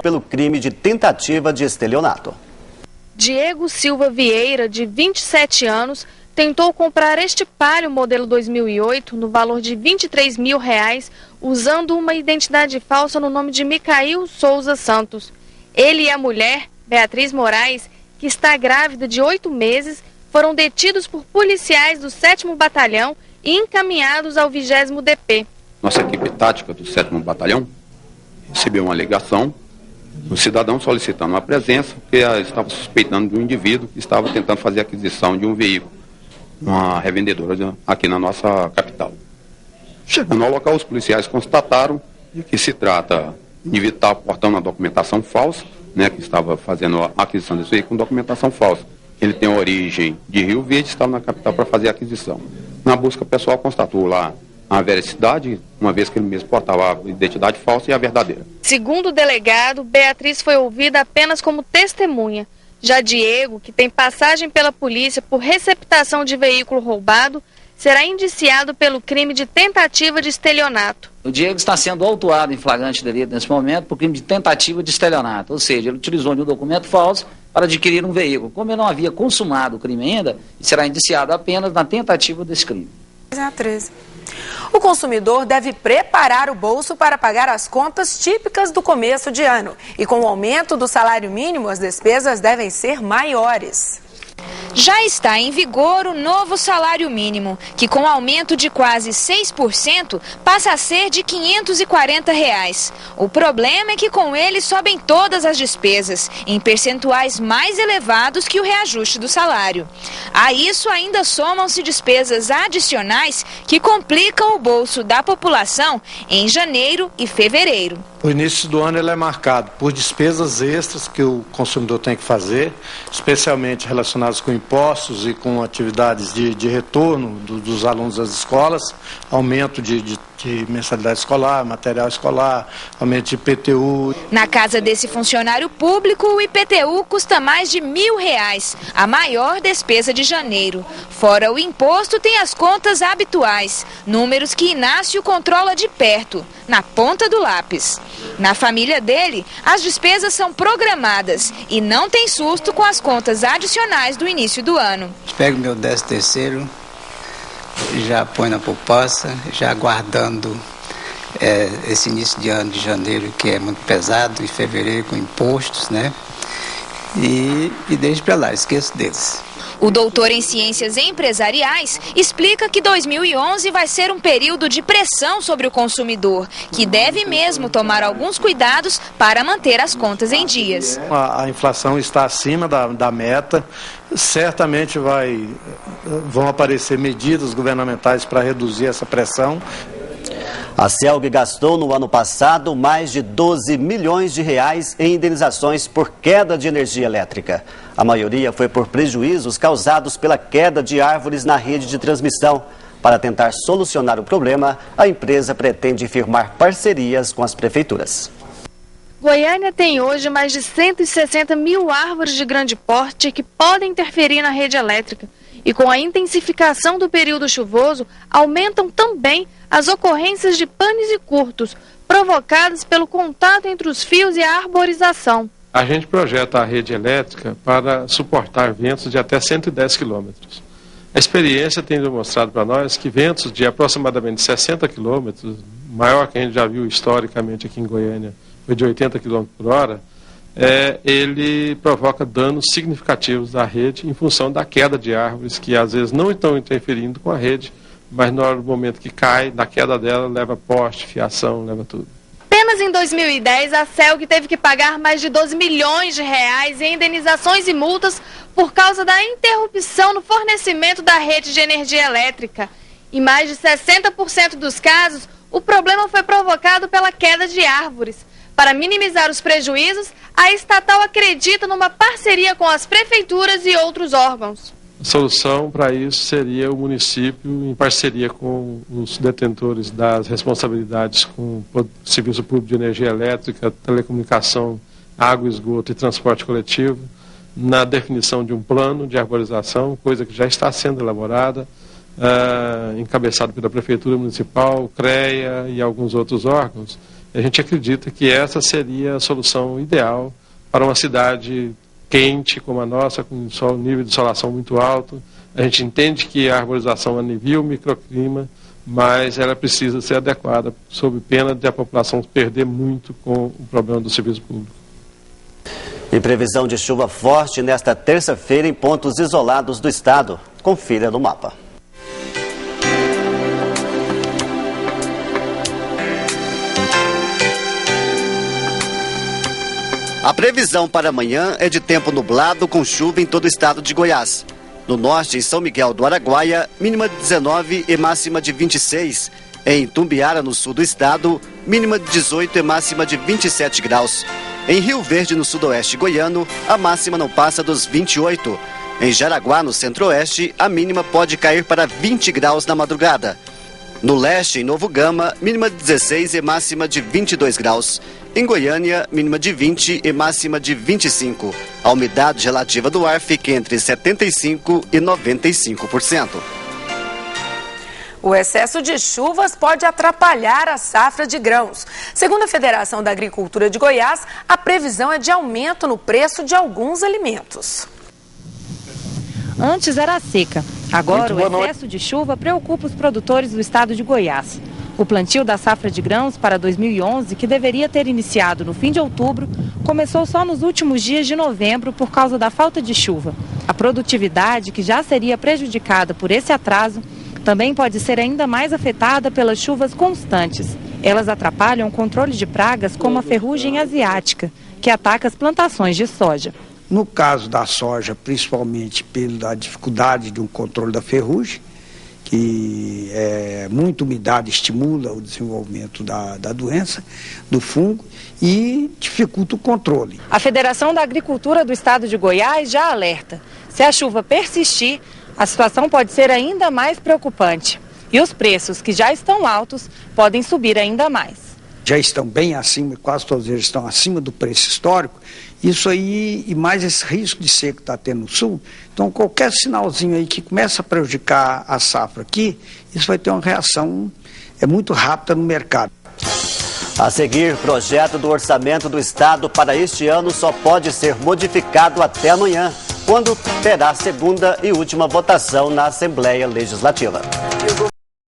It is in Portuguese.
pelo crime de tentativa de estelionato. Diego Silva Vieira, de 27 anos, tentou comprar este Palio modelo 2008 no valor de R$23 mil, usando uma identidade falsa no nome de Micael Souza Santos. Ele e a mulher, Beatriz Moraes, que está grávida de 8 meses, foram detidos por policiais do 7º Batalhão e encaminhados ao 20º DP. Nossa equipe tática do 7º Batalhão recebeu uma ligação do cidadão solicitando uma presença, porque estava suspeitando de um indivíduo que estava tentando fazer aquisição de um veículo, uma revendedora aqui na nossa capital. Chegando ao local, os policiais constataram que se trata de indivíduo que estava portando uma documentação falsa, que estava fazendo a aquisição desse veículo com documentação falsa. Ele tem origem de Rio Verde e estava na capital para fazer a aquisição. Na busca pessoal, constatou lá a veracidade, uma vez que ele mesmo portava a identidade falsa e a verdadeira. Segundo o delegado, Beatriz foi ouvida apenas como testemunha. Já Diego, que tem passagem pela polícia por receptação de veículo roubado, será indiciado pelo crime de tentativa de estelionato. O Diego está sendo autuado em flagrante delito nesse momento por crime de tentativa de estelionato, ou seja, ele utilizou de um documento falso para adquirir um veículo. Como ele não havia consumado o crime ainda, será indiciado apenas na tentativa desse crime. O consumidor deve preparar o bolso para pagar as contas típicas do começo de ano. E com o aumento do salário mínimo, as despesas devem ser maiores. Já está em vigor o novo salário mínimo, que com aumento de quase 6% passa a ser de R$ 540. O problema é que com ele sobem todas as despesas, em percentuais mais elevados que o reajuste do salário. A isso ainda somam-se despesas adicionais que complicam o bolso da população em janeiro e fevereiro. O início do ano ele é marcado por despesas extras que o consumidor tem que fazer, especialmente relacionadas com impostos e com atividades de retorno dos alunos das escolas, aumento de mensalidade escolar, material escolar, aumento de IPTU. Na casa desse funcionário público, o IPTU custa mais de R$1.000, a maior despesa de janeiro. Fora o imposto, tem as contas habituais, números que Inácio controla de perto, na ponta do lápis. Na família dele, as despesas são programadas e não tem susto com as contas adicionais do início do ano. Pego meu 13º, já põe na poupança, já aguardando esse início de ano de janeiro, que é muito pesado, e fevereiro com impostos, e deixo para lá, esqueço deles. O doutor em ciências empresariais explica que 2011 vai ser um período de pressão sobre o consumidor, que deve mesmo tomar alguns cuidados para manter as contas em dias. A inflação está acima da meta, certamente vão aparecer medidas governamentais para reduzir essa pressão. A CELG gastou no ano passado mais de R$12 milhões em indenizações por queda de energia elétrica. A maioria foi por prejuízos causados pela queda de árvores na rede de transmissão. Para tentar solucionar o problema, a empresa pretende firmar parcerias com as prefeituras. Goiânia tem hoje mais de 160 mil árvores de grande porte que podem interferir na rede elétrica. E com a intensificação do período chuvoso, aumentam também as ocorrências de panes e curtos, provocadas pelo contato entre os fios e a arborização. A gente projeta a rede elétrica para suportar ventos de até 110 km. A experiência tem demonstrado para nós que ventos de aproximadamente 60 km, maior que a gente já viu historicamente aqui em Goiânia, foi de 80 km por hora, ele provoca danos significativos à rede em função da queda de árvores que às vezes não estão interferindo com a rede, mas no momento que cai, na queda dela, leva poste, fiação, leva tudo. Apenas em 2010, a CELG teve que pagar mais de R$12 milhões em indenizações e multas por causa da interrupção no fornecimento da rede de energia elétrica. Em mais de 60% dos casos, o problema foi provocado pela queda de árvores. Para minimizar os prejuízos, a estatal acredita numa parceria com as prefeituras e outros órgãos. A solução para isso seria o município, em parceria com os detentores das responsabilidades com o Serviço Público de Energia Elétrica, Telecomunicação, Água, Esgoto e Transporte Coletivo, na definição de um plano de arborização, coisa que já está sendo elaborada, encabeçado pela Prefeitura Municipal, CREA e alguns outros órgãos, A gente acredita que essa seria a solução ideal para uma cidade quente como a nossa, com um nível de insolação muito alto. A gente entende que a arborização alivia o microclima, mas ela precisa ser adequada, sob pena de a população perder muito com o problema do serviço público. E previsão de chuva forte nesta terça-feira em pontos isolados do estado. Confira no mapa. A previsão para amanhã é de tempo nublado com chuva em todo o estado de Goiás. No norte, em São Miguel do Araguaia, mínima de 19 e máxima de 26. Em Tumbiara, no sul do estado, mínima de 18 e máxima de 27 graus. Em Rio Verde, no sudoeste goiano, a máxima não passa dos 28. Em Jaraguá, no centro-oeste, a mínima pode cair para 20 graus na madrugada. No leste, em Novo Gama, mínima de 16 e máxima de 22 graus. Em Goiânia, mínima de 20 e máxima de 25. A umidade relativa do ar fica entre 75% e 95%. O excesso de chuvas pode atrapalhar a safra de grãos. Segundo a Federação da Agricultura de Goiás, a previsão é de aumento no preço de alguns alimentos. Antes era a seca. Agora o excesso de chuva preocupa os produtores do estado de Goiás. O plantio da safra de grãos para 2011, que deveria ter iniciado no fim de outubro, começou só nos últimos dias de novembro por causa da falta de chuva. A produtividade, que já seria prejudicada por esse atraso, também pode ser ainda mais afetada pelas chuvas constantes. Elas atrapalham o controle de pragas como a ferrugem asiática, que ataca as plantações de soja. No caso da soja, principalmente pela dificuldade de um controle da ferrugem, que muita umidade estimula o desenvolvimento da doença, do fungo, e dificulta o controle. A Federação da Agricultura do Estado de Goiás já alerta. Se a chuva persistir, a situação pode ser ainda mais preocupante. E os preços, que já estão altos, podem subir ainda mais. Já estão bem acima, quase todos eles estão acima do preço histórico. Isso aí, e mais esse risco de seca que está tendo no sul, então qualquer sinalzinho aí que começa a prejudicar a safra aqui, isso vai ter uma reação muito rápida no mercado. A seguir, projeto do orçamento do estado para este ano só pode ser modificado até amanhã, quando terá a segunda e última votação na Assembleia Legislativa.